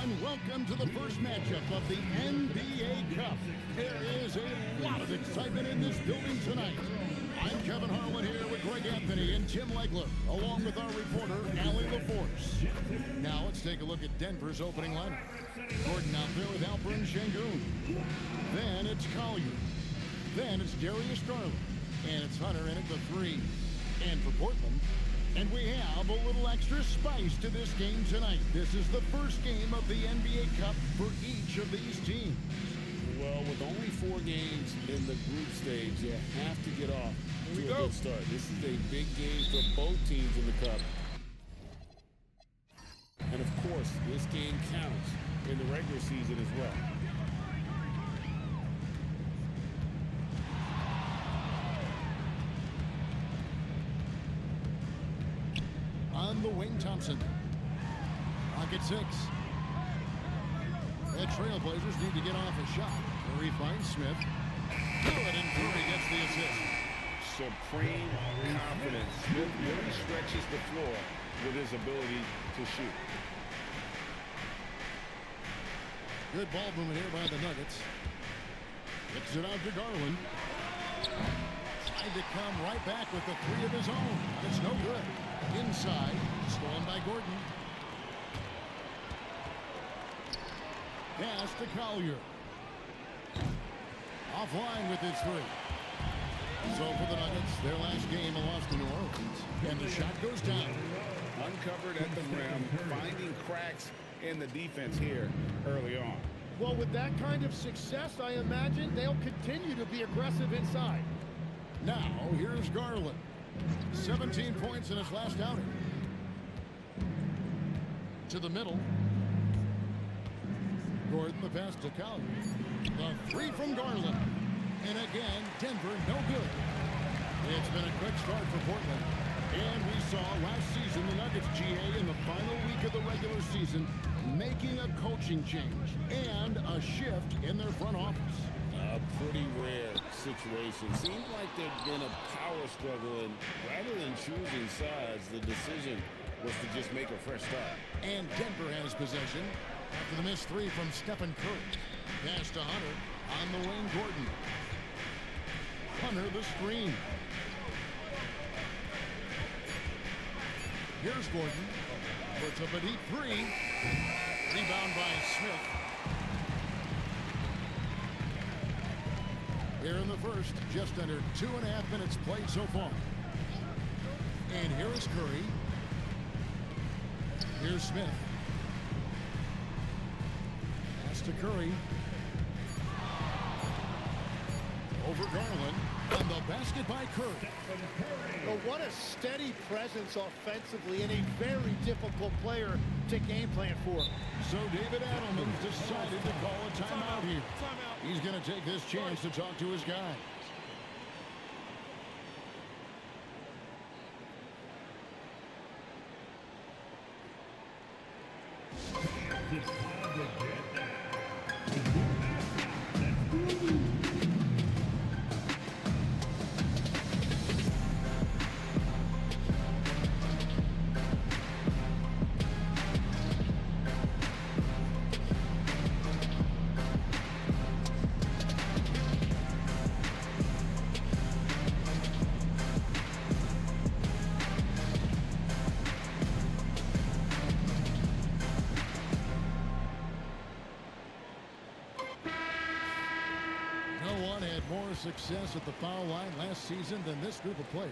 everyone. Welcome to the first matchup of the NBA Cup. There is a lot of excitement in this building tonight. I'm Kevin Harlan here with Greg Anthony and Tim Legler, along with our reporter, Allie LaForce. Now let's take a look at Denver's opening lineup. Gordon out there with Alperen Sengun. Then it's Collier. Then it's Darius Garland. And it's Hunter in at the 3. And for Portland, and we have a little extra spice to this game tonight. This is the first game of the NBA Cup for each of these teams. Well, with only 4 games in the group stage, you have to get off to a good start. This is a big game for both teams in the Cup. And of course, this game counts in the regular season as well. On the wing, Thompson. Pocket 6. The Trailblazers need to get off a shot. Curry finds Smith. Good, and Curry gets the assist. Supreme confidence. Smith really stretches the floor with his ability to shoot. Good ball movement here by the Nuggets. Kicks it out to Garland. Tried to come right back with the 3 of his own, but it's no good. Inside, stolen by Gordon. Pass to Collier. Offline with his 3. So for the Nuggets, their last game, a loss to New Orleans. And the shot goes down. Uncovered at the rim, finding cracks in the defense here early on. Well, with that kind of success, I imagine they'll continue to be aggressive inside. Now, here's Garland. 17 points in his last outing. To the middle. Gordon, the pass to Collier. The 3 from Garland. And again, Denver, no good. It's been a quick start for Portland. And we saw last season the Nuggets, GA, in the final week of the regular season, making a coaching change and a shift in their front office. A pretty rare situation. Seems like there'd been a power struggle, and rather than choosing sides, the decision was to just make a fresh start. And Denver has possession after the missed 3 from Stephen Curry. Pass to Hunter on the wing, Gordon. Hunter the screen. Here's Gordon. Puts up a deep 3. Rebound by Smith. Here in the first, just under 2.5 minutes played so far. And here is Curry. Here's Smith. Pass to Curry. Over Garland. And the basket by Curry. But what a steady presence offensively and a very difficult player to game plan for. So David Adelman's decided to call a timeout here. He's going to take this chance to talk to his guys. More success at the foul line last season than this group of players.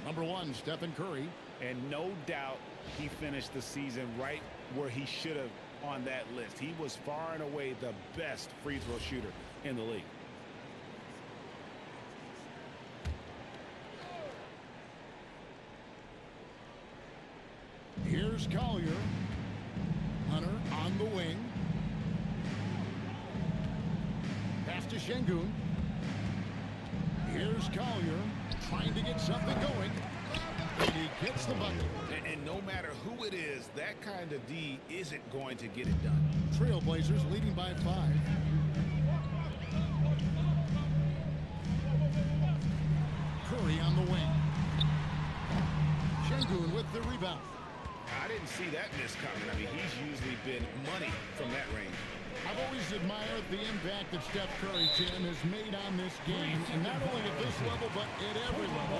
Number 1, Stephen Curry. And no doubt he finished the season right where he should have on that list. He was far and away the best free throw shooter in the league. Here's Collier. Hunter on the wing. Pass to Sengun. Here's Collier trying to get something going. And he gets the bucket. And no matter who it is, that kind of D isn't going to get it done. Trailblazers leading by 5. Curry on the wing. Sengun with the rebound. I didn't see that miss coming. I mean, he's usually been money from that range. I've always admired the impact that Steph Curry, Tim, has made on this game, and not only at this level, but at every level.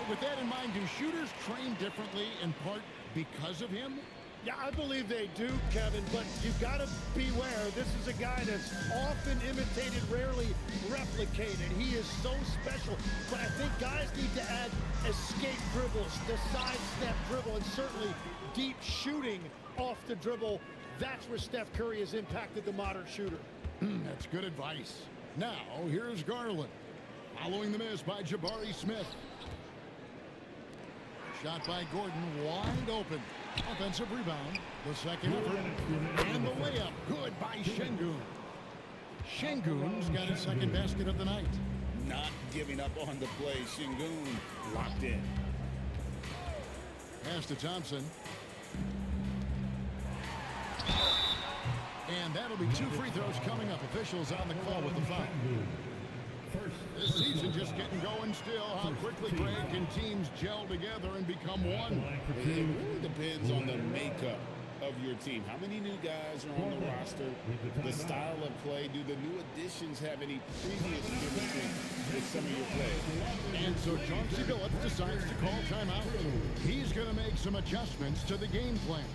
With that in mind, do shooters train differently in part because of him? Yeah, I believe they do, Kevin, but you got to beware. This is a guy that's often imitated, rarely replicated. He is so special, but I think guys need to add escape dribbles, the sidestep dribble, and certainly deep shooting off the dribble. That's where Steph Curry has impacted the modern shooter. That's good advice. Now, here's Garland. Following the miss by Jabari Smith. Shot by Gordon, wide open. Offensive rebound. The second effort. And the layup. Good by Şengün. Şengün's got his second basket of the night. Not giving up on the play. Şengün locked in. Pass to Thompson. And that'll be 2 free throws coming up. Officials on the call with the foul. This season just getting going still. How quickly, Greg, can teams gel together and become one? It really depends on the makeup of your team. How many new guys are on the roster? The style of play. Do the new additions have any previous chemistry with some of your players? And so Chauncey Billups decides to call timeout. He's going to make some adjustments to the game plan.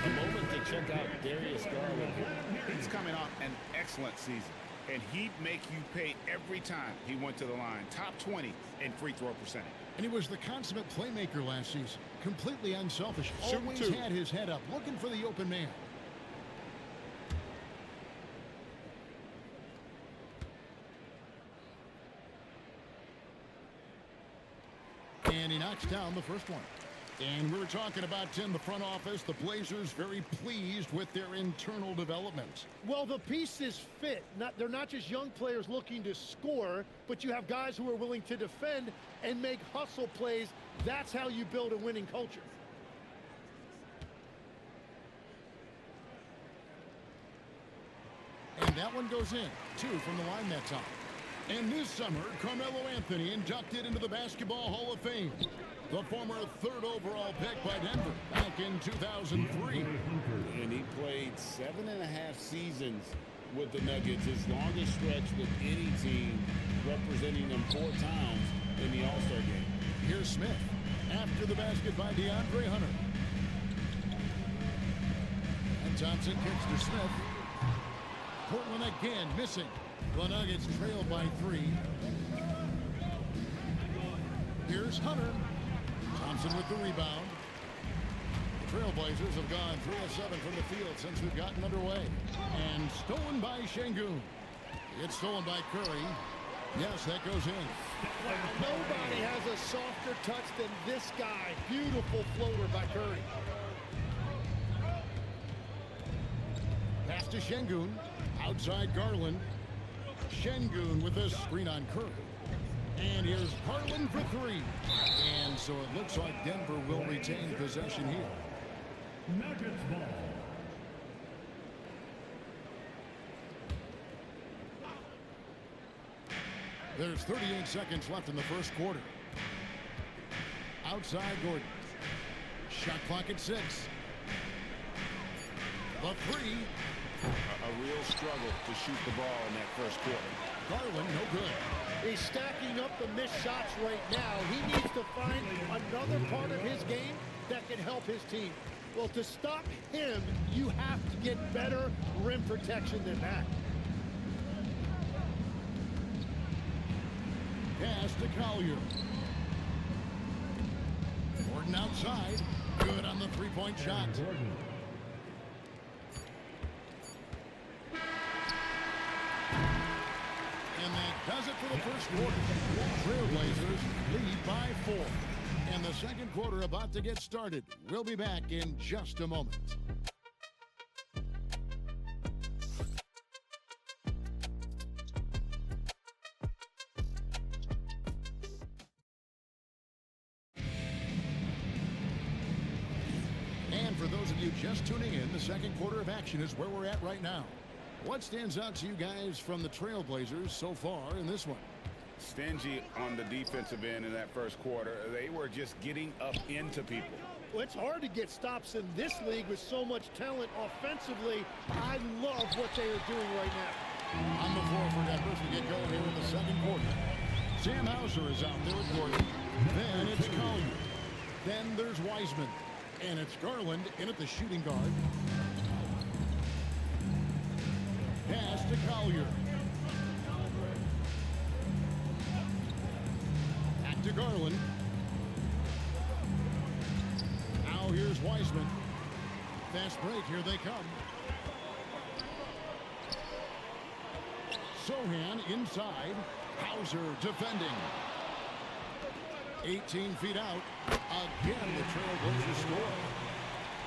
A moment to check out Darius Garland. He's coming off an excellent season, and he'd make you pay every time he went to the line. Top 20 in free throw percentage. And he was the consummate playmaker last season. Completely unselfish. Shoot Always two. had his head up, looking for the open man. And he knocks down the first one. And we were talking about, Tim, the front office, the Blazers very pleased with their internal development. Well, the pieces fit. They're not just young players looking to score, but you have guys who are willing to defend and make hustle plays. That's how you build a winning culture. And that one goes in. 2 from the line that time. And this summer, Carmelo Anthony inducted into the Basketball Hall of Fame. The former 3rd overall pick by Denver back in 2003. And he played 7.5 seasons with the Nuggets, his longest stretch with any team, representing them 4 times in the All-Star game. Here's Smith. After the basket by DeAndre Hunter. And Thompson kicks to Smith. Portland again missing. The Nuggets trail by 3. Here's Hunter. Thompson with the rebound. The Trailblazers have gone 3 of 7 from the field since we've gotten underway. And stolen by Şengün. It's stolen by Curry. Yes, that goes in. Nobody has a softer touch than this guy. Beautiful floater by Curry. Pass to Şengün. Outside Garland. Şengün with a screen on Curry. And here's Garland for 3. And so it looks like Denver will retain possession here. Nuggets ball. There's 38 seconds left in the first quarter. Outside Gordon. Shot clock at 6. The 3. A real struggle to shoot the ball in that first quarter. Garland, no good. He's stacking up the missed shots right now. He needs to find another part of his game that can help his team. Well, to stop him, you have to get better rim protection than that. Pass to Collier. Gordon outside. Good on the three-point shot. does it for the first quarter. Trailblazers lead by 4. And the second quarter about to get started. We'll be back in just a moment. And for those of you just tuning in, the second quarter of action is where we're at right now. What stands out to you guys from the Trailblazers so far in this one? Stingy on the defensive end in that first quarter. They were just getting up into people. Well, it's hard to get stops in this league with so much talent offensively. I love what they are doing right now. On the floor for Denver to get going here in the second quarter. Sam Hauser is out there with Gordon. Then it's Collier. Then there's Wiseman. And it's Garland in at the shooting guard. Pass to Collier. Back to Garland. Now here's Wiseman. Fast break, here they come. Sohan inside. Hauser defending. 18 feet out. Again, the Trailblazers score.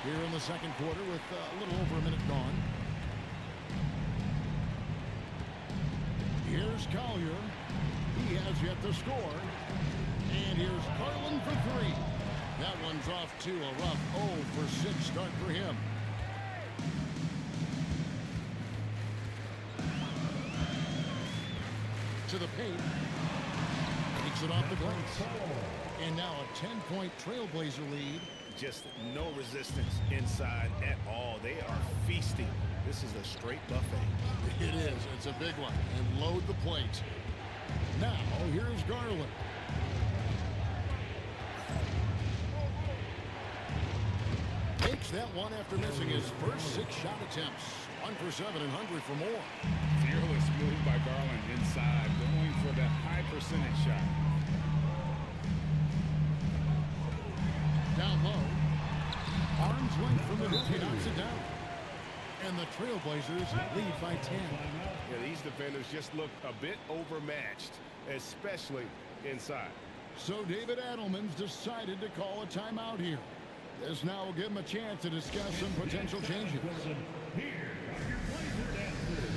Here in the second quarter with a little over a minute gone. Here's Collier. He has yet to score. And here's Garland for 3. That one's off to a rough 0 for 6 start for him. To the paint. Takes it off the glass. And now a 10-point Trailblazer lead. Just no resistance inside at all. They are feasting. This is a straight buffet. It is. It's a big one. And load the plate. Now, here's Garland. Takes that one after missing his first 6 shot attempts. 1 for 7 and hungry for more. Fearless move by Garland inside, going for the high percentage shot. Down low. Arms length from the hoop. He knocks it down. And the Trailblazers lead by 10. Yeah, these defenders just look a bit overmatched, especially inside. So David Adelman's decided to call a timeout here. This now will give him a chance to discuss some potential changes. Here are your Blazer dancers.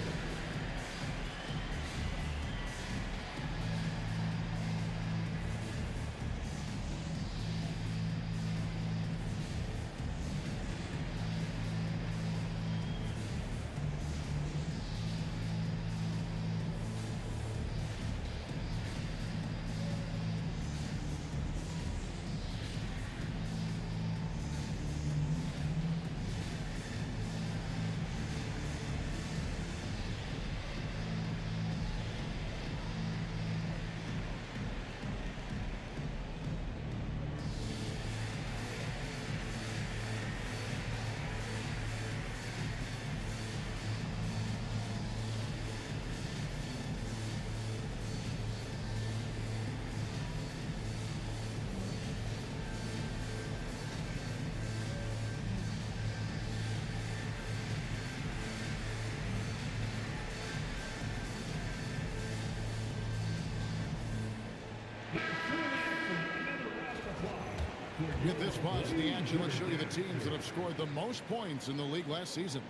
With this pause in the action, let's show you the teams that have scored the most points in the league last season.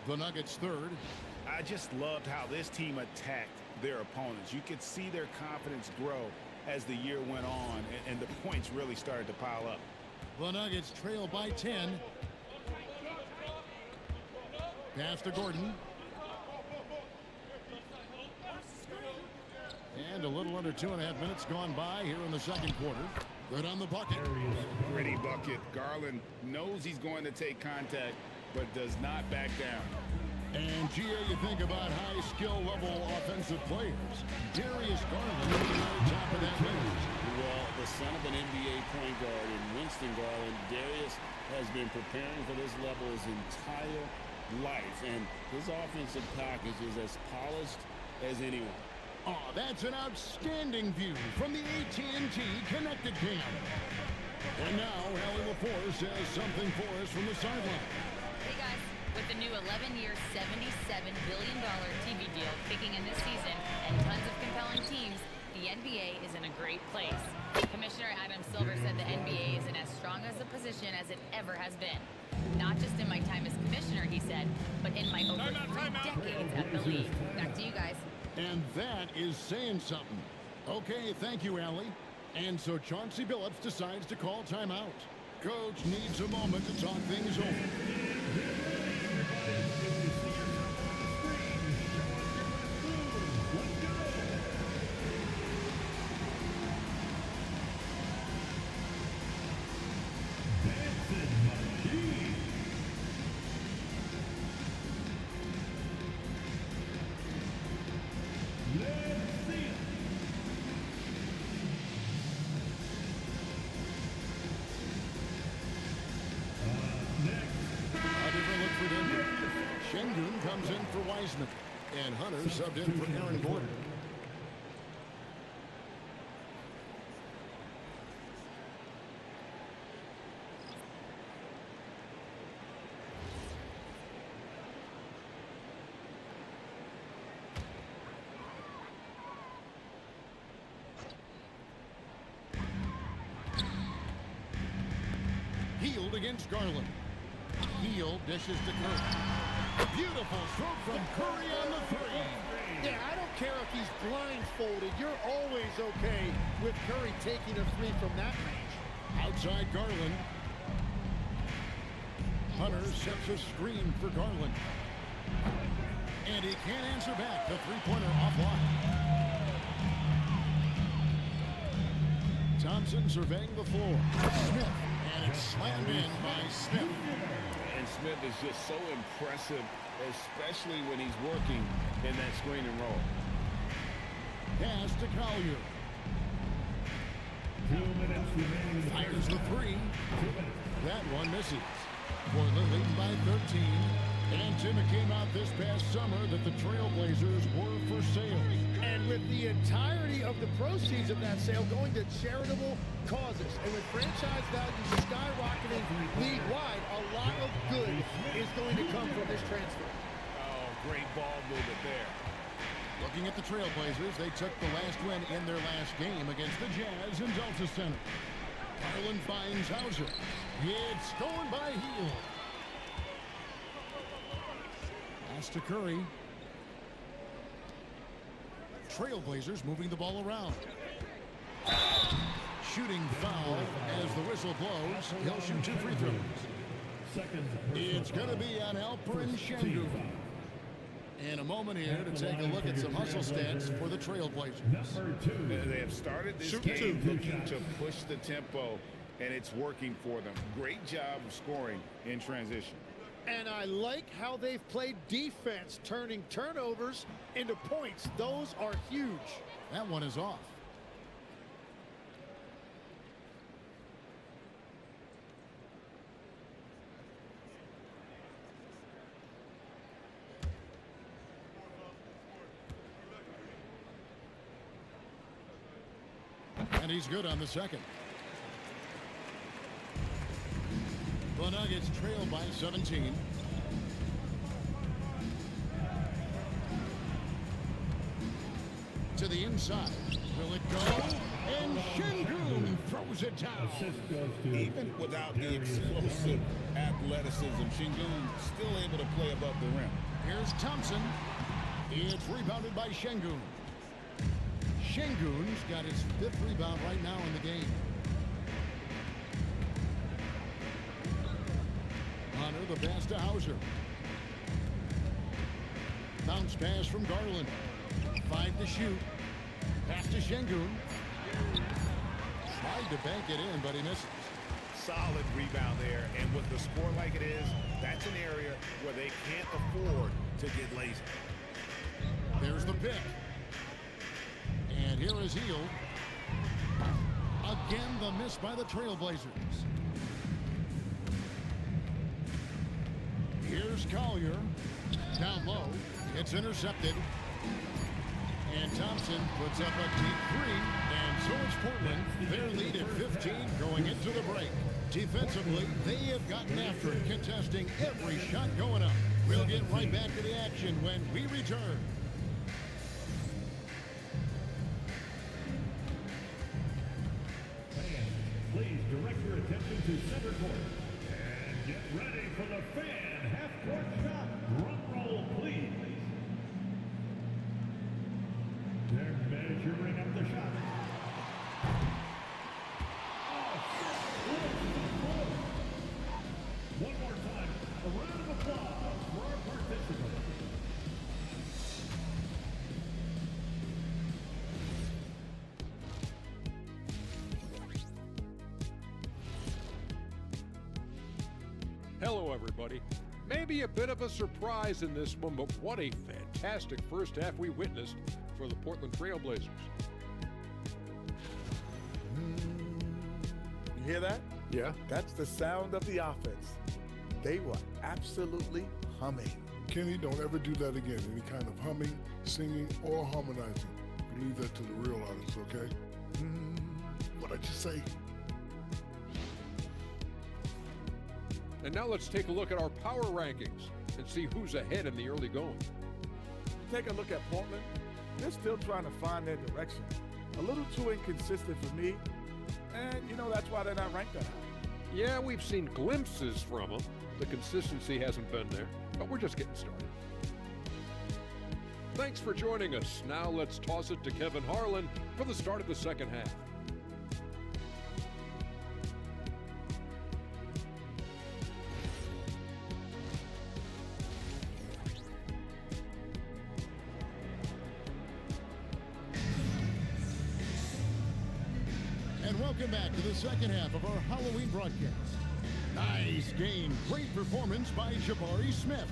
The Nuggets third. I just loved how this team attacked their opponents. You could see their confidence grow as the year went on, and the points really started to pile up. The Nuggets trail by 10. Pass to Gordon. And a little under 2.5 minutes gone by here in the second quarter. Good on the bucket. Gritty bucket. Garland knows he's going to take contact, but does not back down. And GA, you think about high skill level offensive players. Darius Garland is at the top of that list. Well, the son of an NBA point guard in Winston Garland, Darius has been preparing for this level his entire life, and his offensive package is as polished as anyone. Oh, that's an outstanding view from the AT&T Connected Cam. And now, Allie LaForce has something for us from the sideline. Hey guys, with the new 11-year, $77 billion TV deal kicking in this season and tons of compelling telling teams the NBA is in a great place. Commissioner Adam Silver said the NBA is in as strong as a position as it ever has been. Not just in my time as commissioner, he said, but in my over 3 decades at the league. Back to you guys. And that is saying something. Okay, thank you, Allie. And so Chauncey Billups decides to call timeout. Coach needs a moment to talk things over. Şengün comes in for Wiseman, and Hunter subbed in for Aaron Gordon. Hield against Garland. Hield dishes to Curry. Beautiful stroke from Curry on the three. Yeah, I don't care if he's blindfolded. You're always okay with Curry taking a three from that range. Outside Garland. Hunter sets a screen for Garland. And he can't answer back. The three-pointer offline. Thompson surveying the floor. Smith. And it's slammed in by Smith. And Smith is just so impressive, especially when he's working in that screen and roll. Pass to Collier. 2 minutes remaining. Fires the three. 2 minutes. That one misses. Portland leading by 13. And Tim, it came out this past summer that the Trailblazers were for sale. And with the entirety of the proceeds of that sale going to charitable causes, and with franchise values skyrocketing league-wide, a lot of good is going to come from this transfer. Oh, great ball movement there. Looking at the Trailblazers, they took the last win in their last game against the Jazz in Delta Center. Garland finds Hauser. It's stolen by Hield. Pass to Curry. Trailblazers moving the ball around. Shooting foul as the whistle blows. He'll shoot 2 free throws. It's going to be on Alperen Şengün. In a moment here to take a look at some hustle stats for the Trailblazers. They have started this game looking to push the tempo, and it's working for them. Great job of scoring in transition. And I like how they've played defense, turning turnovers into points. Those are huge. That one is off. And he's good on the second. The Nuggets trail by 17. To the inside. Will it go? And Şengün throws it down. Even without the explosive athleticism, Şengün still able to play above the rim. Here's Thompson. It's rebounded by Şengün. Şengün's got his 5th rebound right now in the game. Hunter the pass to Hauser. Bounce pass from Garland. 5 to shoot. Pass to Şengün. Tried to bank it in, but he misses. Solid rebound there, and with the score like it is, that's an area where they can't afford to get lazy. There's the pick. And here is Hield. Again, the miss by the Trailblazers. Here's Collier. Down low. It's intercepted. And Thompson puts up a deep three. And so it's Portland. Their lead at 15 going into the break. Defensively, they have gotten after it, contesting every shot going up. We'll get right back to the action when we return. attention to center court. And get ready for the fan half-court shot. Drum roll, please. They're measuring up the shot. One more time, a round of applause for our participants. Hello, everybody. Maybe a bit of a surprise in this one, but what a fantastic first half we witnessed for the Portland Trail Blazers. You hear that? Yeah? That's the sound of the offense. They were absolutely humming. Kenny, don't ever do that again. Any kind of humming, singing, or harmonizing. You leave that to the real artists, okay? What'd I just say? And now let's take a look at our power rankings and see who's ahead in the early going. Take a look at Portland. They're still trying to find their direction. A little too inconsistent for me. And, you know, that's why they're not ranked that high. Yeah, we've seen glimpses from them. The consistency hasn't been there, but we're just getting started. Thanks for joining us. Now let's toss it to Kevin Harlan for the start of the second half. And welcome back to the second half of our Halloween broadcast. Nice game. Great performance by Jabari Smith.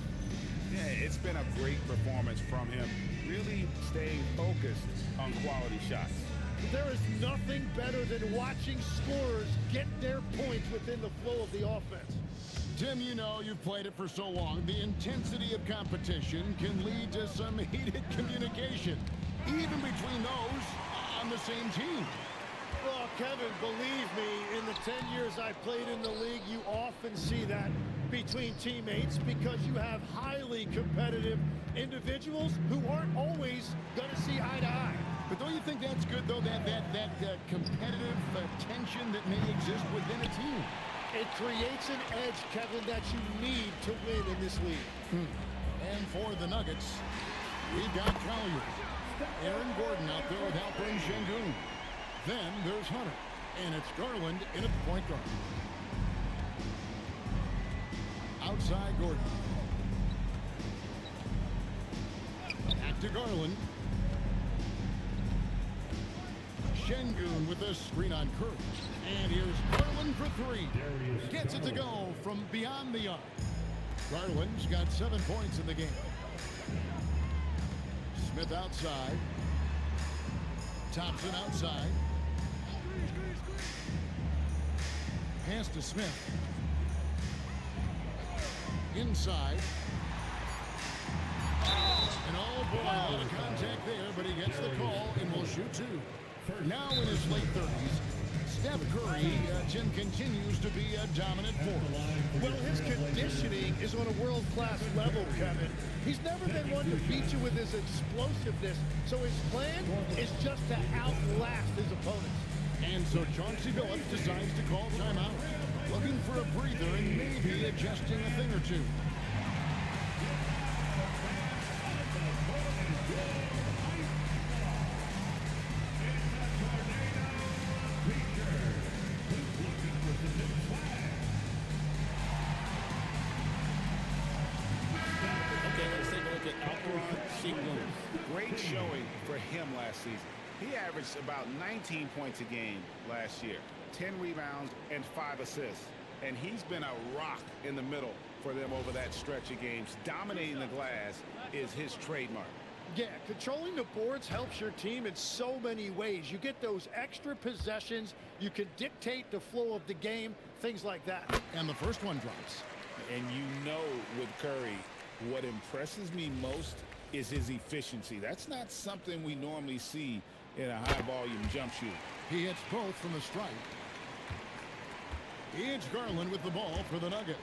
Yeah, it's been a great performance from him, really staying focused on quality shots. There is nothing better than watching scorers get their points within the flow of the offense. Tim, you know you've played it for so long. The intensity of competition can lead to some heated communication, even between those on the same team. Well, Kevin, believe me, in the 10 years I played in the league, you often see that between teammates because you have highly competitive individuals who aren't always going to see eye to eye. But don't you think that's good, though, that competitive tension that may exist within a team? It creates an edge, Kevin, that you need to win in this league. And for the Nuggets, we've got Collier. Aaron Gordon out there with Alperen Sengun. Then there's Hunter, and it's Garland in at the point guard. Outside Gordon. Back to Garland. Sengun with a screen on Curry. And here's Garland for three. Gets it to go from beyond the arc. Garland's got 7 points in the game. Smith outside. Thompson outside. Pass to Smith. Inside. And oh boy, a lot of contact there, but he gets the call and will shoot two. Now in his late 30s, Steph Curry, Jim, continues to be a dominant force. Well, his conditioning is on a world-class level, Kevin. He's never been one to beat you with his explosiveness, so his plan is just to outlast his opponents. And so Chauncey Billups decides to call timeout, looking for a breather and maybe adjusting a thing or two. Okay, let's take a look at Alperen Sengun. Great showing for him last season. He averaged about 19 points a game last year, 10 rebounds and 5 assists. And he's been a rock in the middle for them over that stretch of games. Dominating the glass is his trademark. Yeah, controlling the boards helps your team in so many ways. You get those extra possessions, you can dictate the flow of the game, things like that. And the first one drops. And you know with Curry, what impresses me most is his efficiency. That's not something we normally see in a high-volume jump shooter. He hits both from the stripe. It's Garland with the ball for the Nuggets.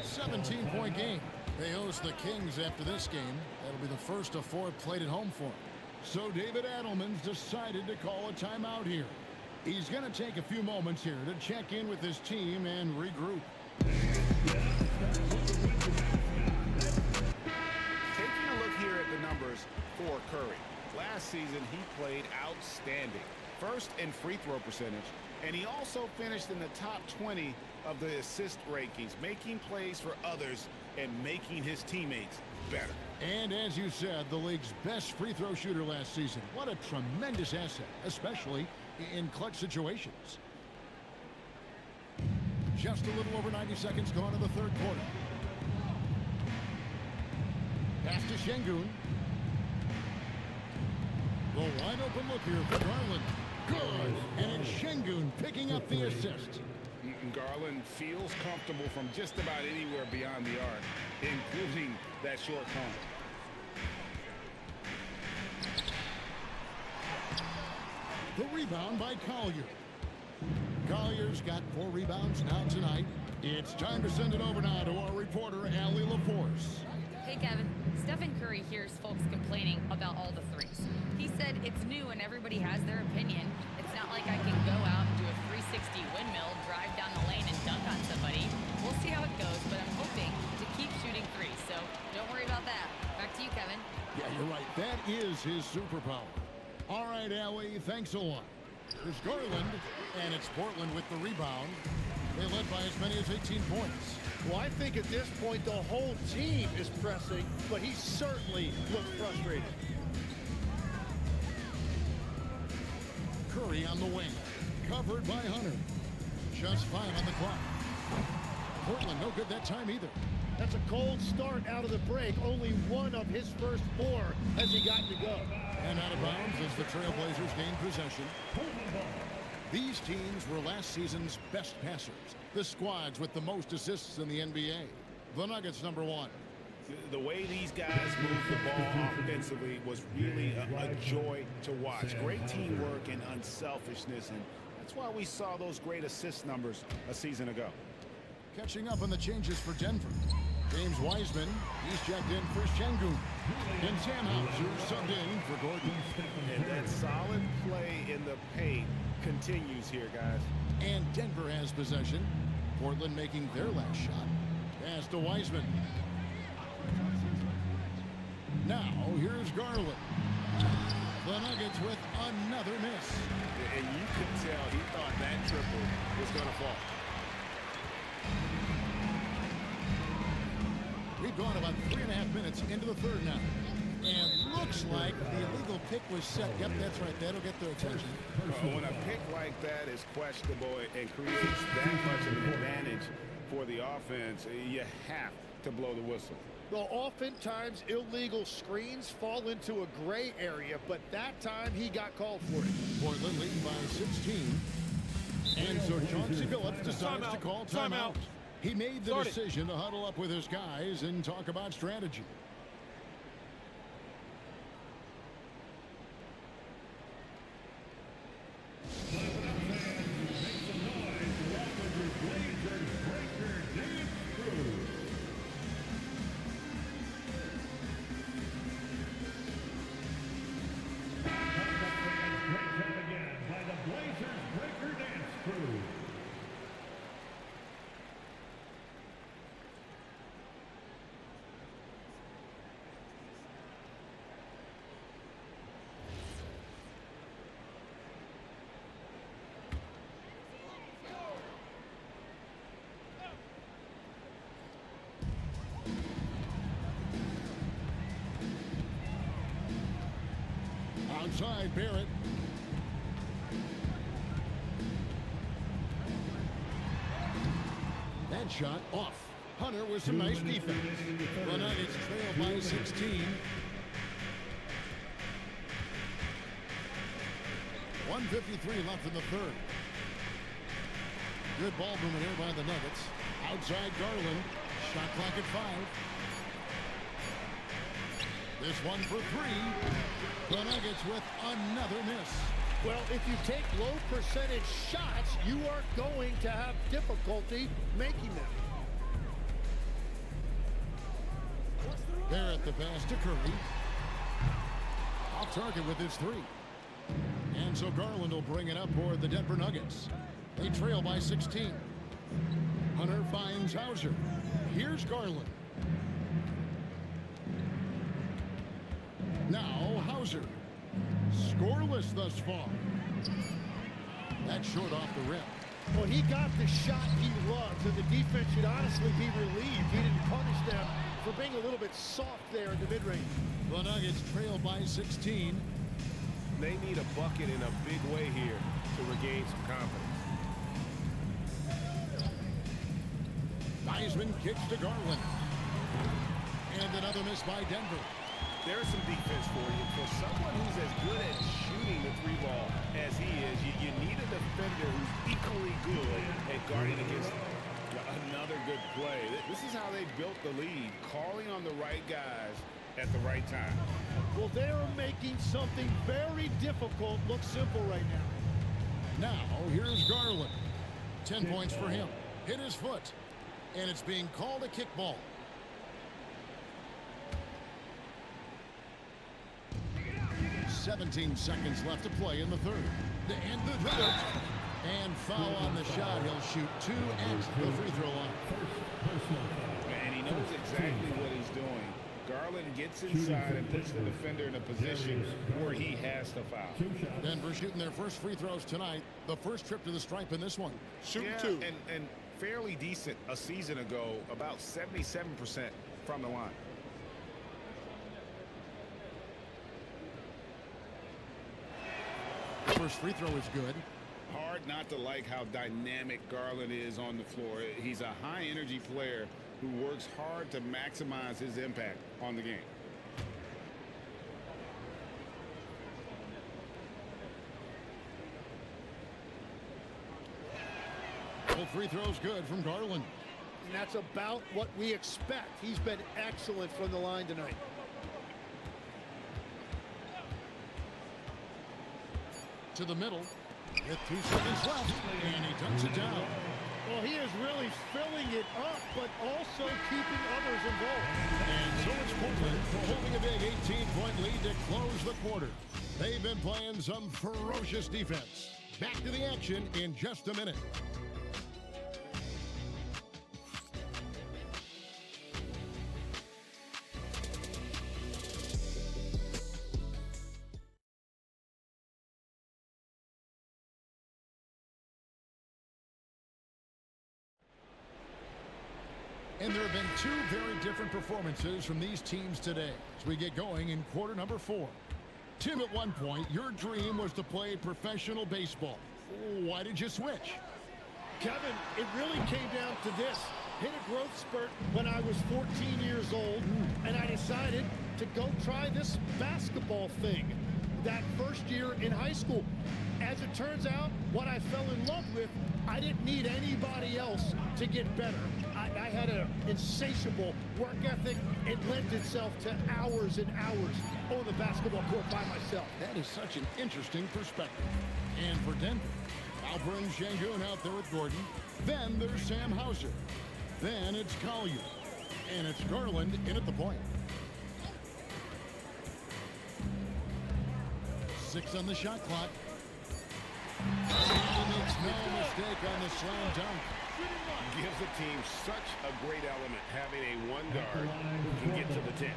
17-point game. They host the Kings after this game. That'll be the first of 4 played at home for them. So David Adelman's decided to call a timeout here. He's going to take a few moments here to check in with his team and regroup. Taking a look here at the numbers for Curry. Last season, he played outstanding. First in free throw percentage, and he also finished in the top 20 of the assist rankings, making plays for others and making his teammates better. And as you said, the league's best free throw shooter last season. What a tremendous asset, especially in clutch situations. Just a little over 90 seconds gone in the third quarter. Pass to Şengün. The wide open look here for Garland. Good. And it's Şengün picking up the assist. Garland feels comfortable from just about anywhere beyond the arc, including that short corner. The rebound by Collier. Collier's got 4 rebounds now tonight. It's time to send it over now to our reporter, Allie LaForce. Hey, Kevin. Stephen Curry hears folks complaining about all the threes. He said it's new and everybody has their opinion. It's not like I can go out and do a 360 windmill, drive down the lane, and dunk on somebody. We'll see how it goes, but I'm hoping to keep shooting threes, so don't worry about that. Back to you, Kevin. Yeah, you're right. That is his superpower. All right, Allie, thanks a lot. There's Garland, and it's Portland with the rebound. They led by as many as 18 points. Well, I think at this point the whole team is pressing, but he certainly looks frustrated. Curry on the wing, covered by Hunter. Just 5 on the clock. Portland no good that time either. That's a cold start out of the break. Only one of his first 4 has he gotten to go. And out of bounds as the Trailblazers gain possession. These teams were last season's best passers. The squads with the most assists in the NBA. The Nuggets number 1. The way these guys moved the ball offensively was really a joy to watch. Great teamwork and unselfishness, and that's why we saw those great assist numbers a season ago. Catching up on the changes for Denver. James Wiseman, he's checked in for Şengün. And Sam Hauser subbed in for Gordon. And that solid play in the paint continues here, guys. And Denver has possession. Portland making their last shot. Pass to Wiseman. Now, here's Garland. The Nuggets with another miss. And you could tell he thought that triple was going to fall. We've gone about 3.5 minutes into the third now. And looks like the illegal pick was set. Yep, that's right. That'll get their attention. When a pick like that is questionable and creates that much of an advantage for the offense, you have to blow the whistle. Well, oftentimes illegal screens fall into a gray area, but that time he got called for it. Portland leading by 16. And so Chauncey Billups decides to call timeout. He made the decision to huddle up with his guys and talk about strategy. Outside, Barrett. That shot off. Hunter with some nice defense. The Nuggets trail by 16. 1:53 left in the third. Good ball movement here by the Nuggets. Outside Garland. Shot clock at 5. This one for 3. The Nuggets with another miss. Well, if you take low percentage shots, you are going to have difficulty making them. Barrett the pass to Curry. Off target with his 3. And so Garland will bring it up for the Denver Nuggets. They trail by 16. Hunter finds Hauser. Here's Garland. Now Hauser. Scoreless thus far. That's short off the rim. Well, he got the shot he loves, and the defense should honestly be relieved he didn't punish them for being a little bit soft there in the mid-range. The Nuggets trail by 16. They need a bucket in a big way here to regain some confidence. Wiseman kicks to Garland. And another miss by Denver. There's some defense for you. For someone who's as good at shooting the three ball as he is, you need a defender who's equally good at guarding against him. Another good play. This is how they built the lead, calling on the right guys at the right time. Well, they're making something very difficult look simple right now. Now, here's Garland. 10 points for him. Hit his foot. And it's being called a kickball. "17 seconds left to play in the third. To end the drive. And foul on the shot. He'll shoot 2 at the free throw line. And he knows exactly what he's doing. Garland gets inside and puts the defender in a position where he has to foul. Denver shooting their first free throws tonight. The first trip to the stripe in this one. Shooting 2. And fairly decent a season ago, about 77% from the line. First free throw is good. Hard not to like how dynamic Garland is on the floor. He's a high-energy player who works hard to maximize his impact on the game. Both free throws good from Garland. And that's about what we expect. He's been excellent from the line tonight. To the middle with 2 seconds left, and he dunks it down. Well, he is really filling it up, but also keeping others involved. And so it's Portland holding a big 18-point lead to close the quarter. They've been playing some ferocious defense. Back to the action in just a minute. And there have been 2 very different performances from these teams today as we get going in quarter number 4. Tim, at one point, your dream was to play professional baseball. Why did you switch? Kevin, it really came down to this. Hit a growth spurt when I was 14 years old, and I decided to go try this basketball thing that first year in high school. As it turns out, what I fell in love with, I didn't need anybody else to get better. I had an insatiable work ethic. It lent itself to hours and hours on the basketball court by myself. That is such an interesting perspective. And for Denver, I'll bring Şengün out there with Gordon. Then there's Sam Hauser. Then it's Collier. And it's Garland in at the point. 6 on the shot clock. He makes no mistake on the slam dunk. Gives the team such a great element having a one guard who can get to the 10.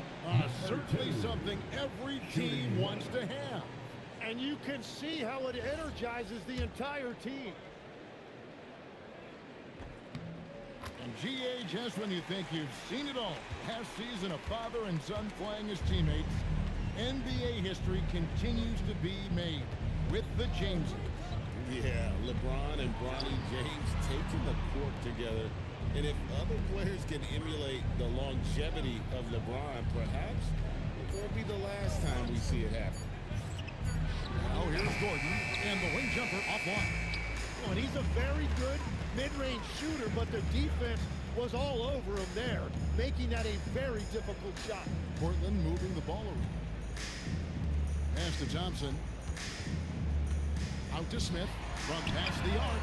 Certainly something every team wants to have. And you can see how it energizes the entire team. And GA, just when you think you've seen it all, past season of father and son playing as teammates, NBA history continues to be made with the Jameses. Yeah, LeBron and Bronny James taking the court together. And if other players can emulate the longevity of LeBron, perhaps it won't be the last time we see it happen. Now here's Gordon, and the wing jumper offline. Well, and he's a very good mid-range shooter, but the defense was all over him there, making that a very difficult shot. Portland moving the ball around. Pass to Thompson. Out to Smith from past the arc.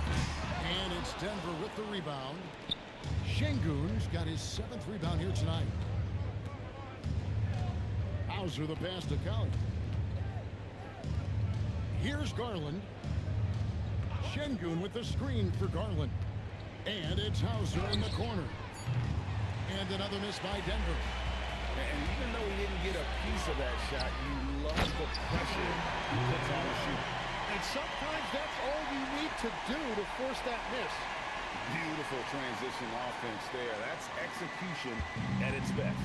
And it's Denver with the rebound. Şengün's got his 7th rebound here tonight. Hauser the pass to Collier. Here's Garland. Şengün with the screen for Garland. And it's Hauser in the corner. And another miss by Denver. And even though he didn't get a piece of that shot, you love the pressure he puts on the shoot. And sometimes that's all you need to do to force that miss. Beautiful transition offense there. That's execution at its best.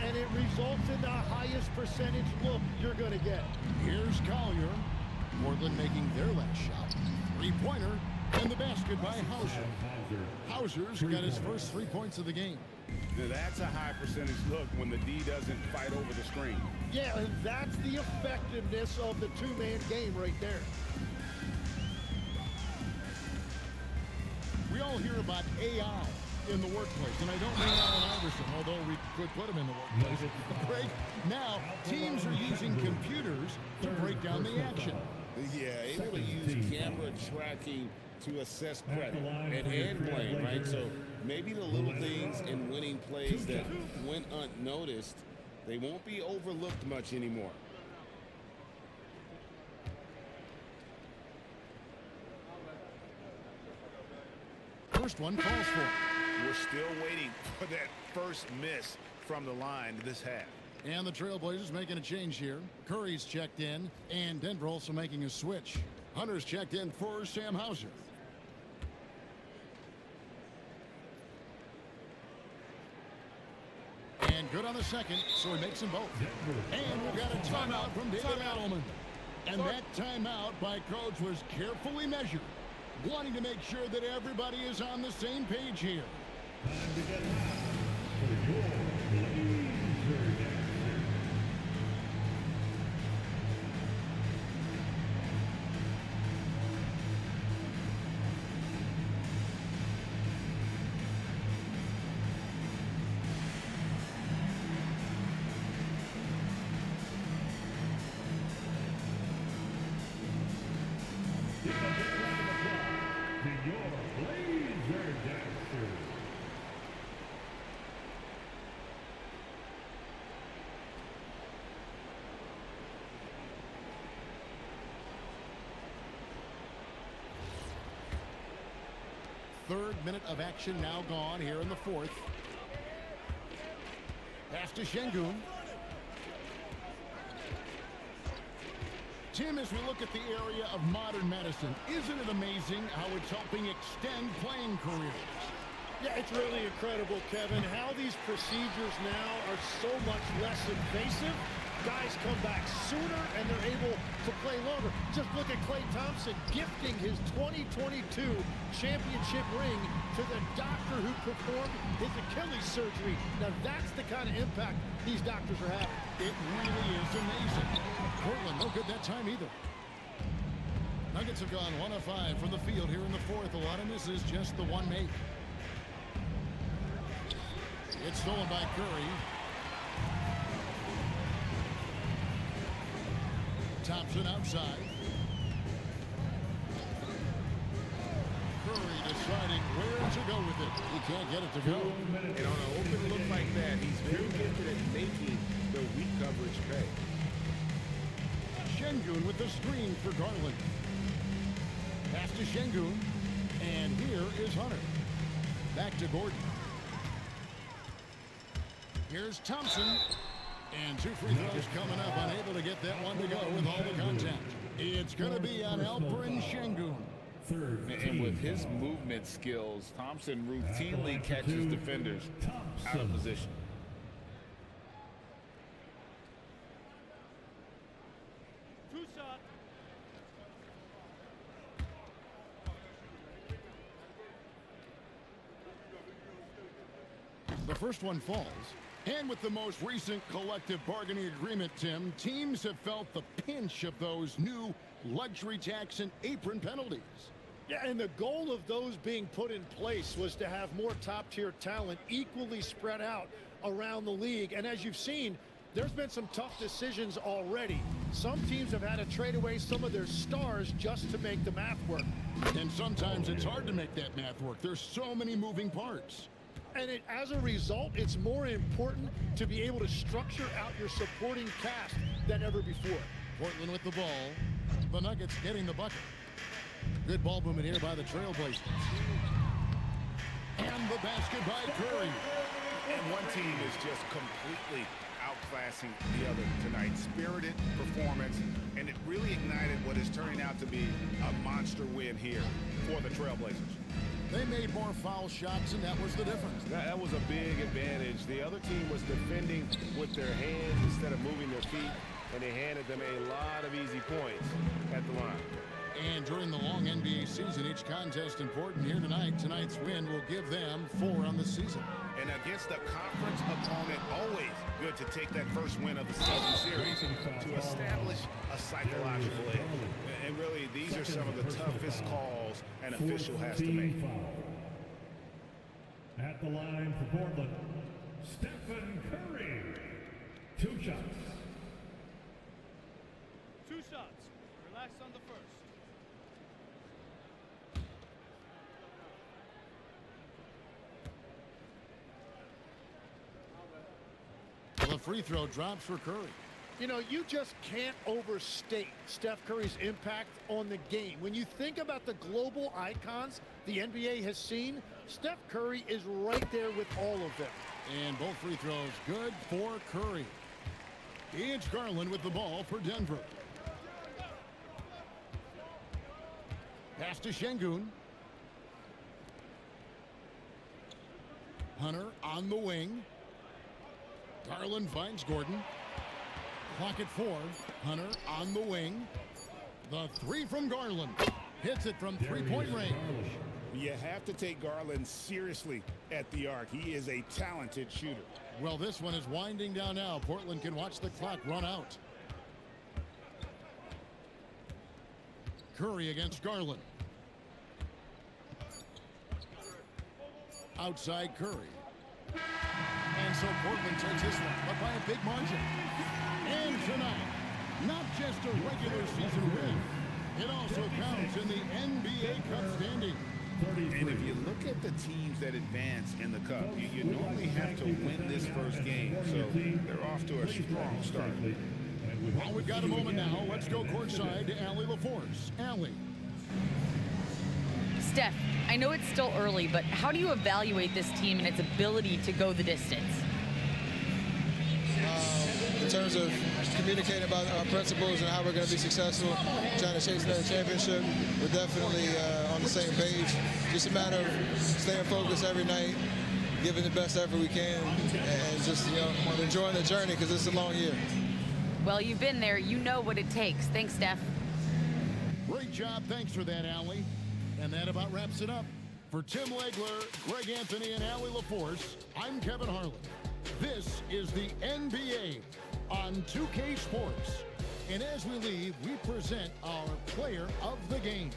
And it results in the highest percentage look you're going to get. Here's Collier. Portland making their last shot. Three-pointer. And the basket by Hauser. Hauser's got his first 3 points of the game. Now that's a high percentage look when the D doesn't fight over the screen. Yeah, and that's the effectiveness of the two-man game right there. We all hear about AI in the workplace, and I don't mean Allen Iverson, although we could put him in the workplace. Great. Now, teams are using computers to break down the action. Yeah, able to use camera tracking to assess credit and blame, right? So maybe the little things in winning plays that went unnoticed, they won't be overlooked much anymore. First one falls for. We're still waiting for that first miss from the line this half. And the Trailblazers making a change here. Curry's checked in, and Denver also making a switch. Hunter's checked in for Sam Hauser. And good on the second, so he makes them both. And we've got a timeout from David Adelman. And that timeout by Coach was carefully measured, wanting to make sure that everybody is on the same page here. Time to get out for your Blazer Dancer. Third minute of action now gone here in the fourth. Pass to Şengün. Tim, as we look at the area of modern medicine, isn't it amazing how it's helping extend playing careers? Yeah, it's really incredible, Kevin, how these procedures now are so much less invasive. Guys come back sooner and they're able to play longer. Just look at Klay Thompson gifting his 2022 championship ring to the doctor who performed his Achilles surgery. Now that's the kind of impact these doctors are having. It really is amazing. Portland, no good that time either. Nuggets have gone 1 of 5 from the field here in the fourth. A lot of misses, just the one make. It's stolen by Curry. Thompson outside. Curry deciding where to go with it. He can't get it to go. And on an open look like that, he's very gifted at making the weak coverage pay. Şengün with the screen for Garland. Pass to Şengün. And here is Hunter. Back to Gordon. Here's Thompson. And 2 free throws coming up, unable to get that one to go with all the contact. It's going to be on Alperen Şengün. And with his movement skills, Thompson routinely catches defenders out of position. The first one falls. And with the most recent collective bargaining agreement, Tim, teams have felt the pinch of those new luxury tax and apron penalties. Yeah, and the goal of those being put in place was to have more top-tier talent equally spread out around the league. And as you've seen, there's been some tough decisions already. Some teams have had to trade away some of their stars just to make the math work. And sometimes it's hard to make that math work. There's so many moving parts. And as a result, it's more important to be able to structure out your supporting cast than ever before. Portland with the ball. The Nuggets getting the bucket. Good ball movement here by the Trailblazers. And the basket by Curry. And one team is just completely outclassing the other tonight. Spirited performance, and it really ignited what is turning out to be a monster win here for the Trailblazers. They made more foul shots, and that was the difference. That was a big advantage. The other team was defending with their hands instead of moving their feet, and they handed them a lot of easy points at the line. And during the long NBA season, each contest important here tonight. Tonight's win will give them 4 on the season. And against a conference opponent, always good to take that first win of the season series to establish a psychological edge. And really, these are some of the toughest calls an official has to make. At the line for Portland, Stephen Curry. 2 shots. 2 shots. Relax on the first. The free throw drops for Curry. You know, you just can't overstate Steph Curry's impact on the game. When you think about the global icons the NBA has seen, Steph Curry is right there with all of them. And both free throws good for Curry. It's Garland with the ball for Denver. Pass to Şengün. Hunter on the wing. Garland finds Gordon. Clock at 4. Hunter on the wing. The 3 from Garland. Hits it from three-point range. You have to take Garland seriously at the arc. He is a talented shooter. Well, this one is winding down now. Portland can watch the clock run out. Curry against Garland. Outside Curry. And so Portland takes this one, but by a big margin. And tonight, not just a regular season win, it also counts in the NBA Cup standing. And if you look at the teams that advance in the Cup, you normally have to win this first game, so they're off to a strong start. Well, we've got a moment now. Let's go courtside to Allie LaForce. Allie. Steph, I know it's still early, but how do you evaluate this team and its ability to go the distance? In terms of communicating about our principles and how we're going to be successful, trying to chase another championship, we're definitely on the same page. Just a matter of staying focused every night, giving the best effort we can, and just enjoying the journey because it's a long year. Well, you've been there. You know what it takes. Thanks, Steph. Great job. Thanks for that, Allie. And that about wraps it up. For Tim Legler, Greg Anthony, and Allie LaForce, I'm Kevin Harlan. This is the NBA on 2K Sports. And as we leave, we present our player of the game.